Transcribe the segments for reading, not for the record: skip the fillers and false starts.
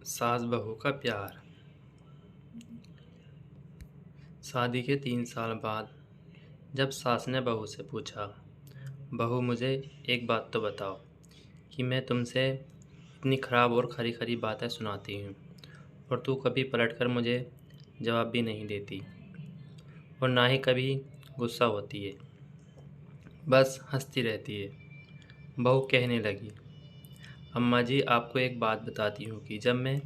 सास बहू का प्यार। शादी के 3 साल बाद जब सास ने बहू से पूछा, बहू मुझे एक बात तो बताओ कि मैं तुमसे इतनी ख़राब और खरी खरी बातें सुनाती हूँ और तू कभी पलट कर मुझे जवाब भी नहीं देती और ना ही कभी गुस्सा होती है, बस हंसती रहती है। बहू कहने लगी, अम्मा जी आपको एक बात बताती हूँ कि जब मैं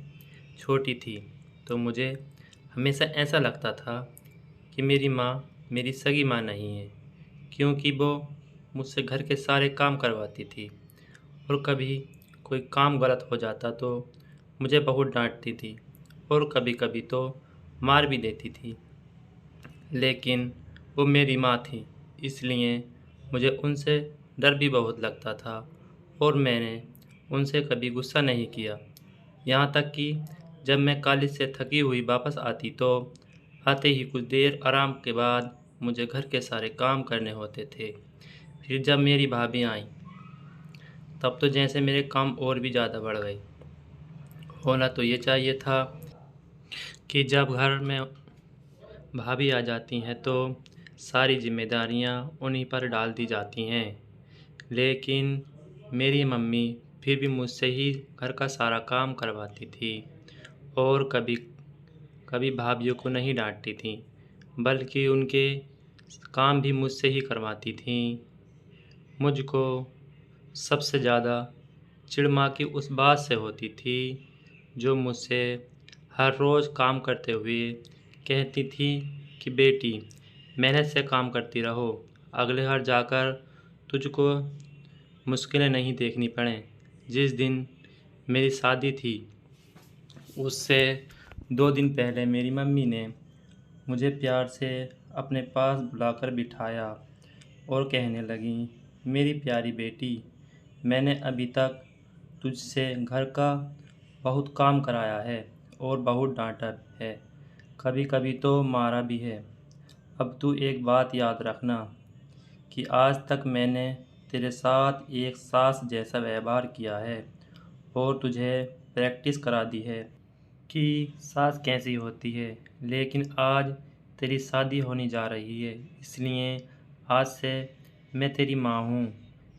छोटी थी तो मुझे हमेशा ऐसा लगता था कि मेरी माँ मेरी सगी माँ नहीं है, क्योंकि वो मुझसे घर के सारे काम करवाती थी और कभी कोई काम गलत हो जाता तो मुझे बहुत डांटती थी और कभी कभी तो मार भी देती थी। लेकिन वो मेरी माँ थी, इसलिए मुझे उनसे डर भी बहुत लगता था और मैंने उनसे कभी गुस्सा नहीं किया। यहाँ तक कि जब मैं कॉलेज से थकी हुई वापस आती तो आते ही कुछ देर आराम के बाद मुझे घर के सारे काम करने होते थे। फिर जब मेरी भाभी आई तब तो जैसे मेरे काम और भी ज़्यादा बढ़ गए। होना तो ये चाहिए था कि जब घर में भाभी आ जाती हैं तो सारी जिम्मेदारियां उन्हीं पर डाल दी जाती हैं, लेकिन मेरी मम्मी फिर भी मुझसे ही घर का सारा काम करवाती थी और कभी कभी भाभीयों को नहीं डांटती थी, बल्कि उनके काम भी मुझसे ही करवाती थीं। मुझको सबसे ज़्यादा चिढ़ माँ की उस बात से होती थी जो मुझसे हर रोज़ काम करते हुए कहती थी कि बेटी मेहनत से काम करती रहो, अगले घर जाकर तुझको मुश्किलें नहीं देखनी पड़ें। जिस दिन मेरी शादी थी उससे 2 दिन पहले मेरी मम्मी ने मुझे प्यार से अपने पास बुलाकर बिठाया और कहने लगी, मेरी प्यारी बेटी, मैंने अभी तक तुझसे घर का बहुत काम कराया है और बहुत डांटा है, कभी कभी तो मारा भी है। अब तू एक बात याद रखना कि आज तक मैंने तेरे साथ एक सास जैसा व्यवहार किया है और तुझे प्रैक्टिस करा दी है कि सास कैसी होती है, लेकिन आज तेरी शादी होने जा रही है, इसलिए आज से मैं तेरी माँ हूँ।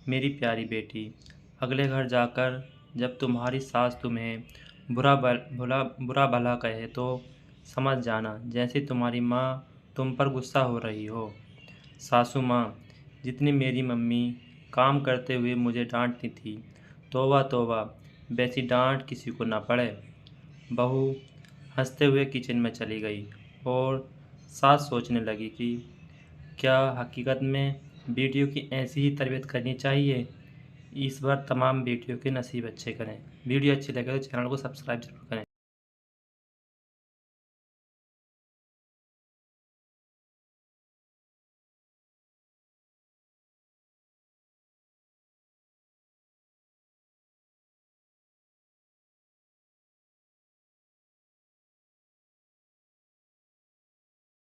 मेरी प्यारी बेटी, अगले घर जाकर जब तुम्हारी सास तुम्हें बुरा भला कहे तो समझ जाना जैसे तुम्हारी माँ तुम पर गुस्सा हो रही हो। सासू माँ, जितनी मेरी मम्मी काम करते हुए मुझे डांटती थी, तौबा तौबा, वैसी डांट किसी को ना पड़े। बहू हंसते हुए किचन में चली गई और सास सोचने लगी कि क्या हकीकत में बेटियों की ऐसी ही तरबियत करनी चाहिए। इस बार तमाम बेटियों के नसीब अच्छे करें। वीडियो अच्छी लगे तो चैनल को सब्सक्राइब जरूर करें।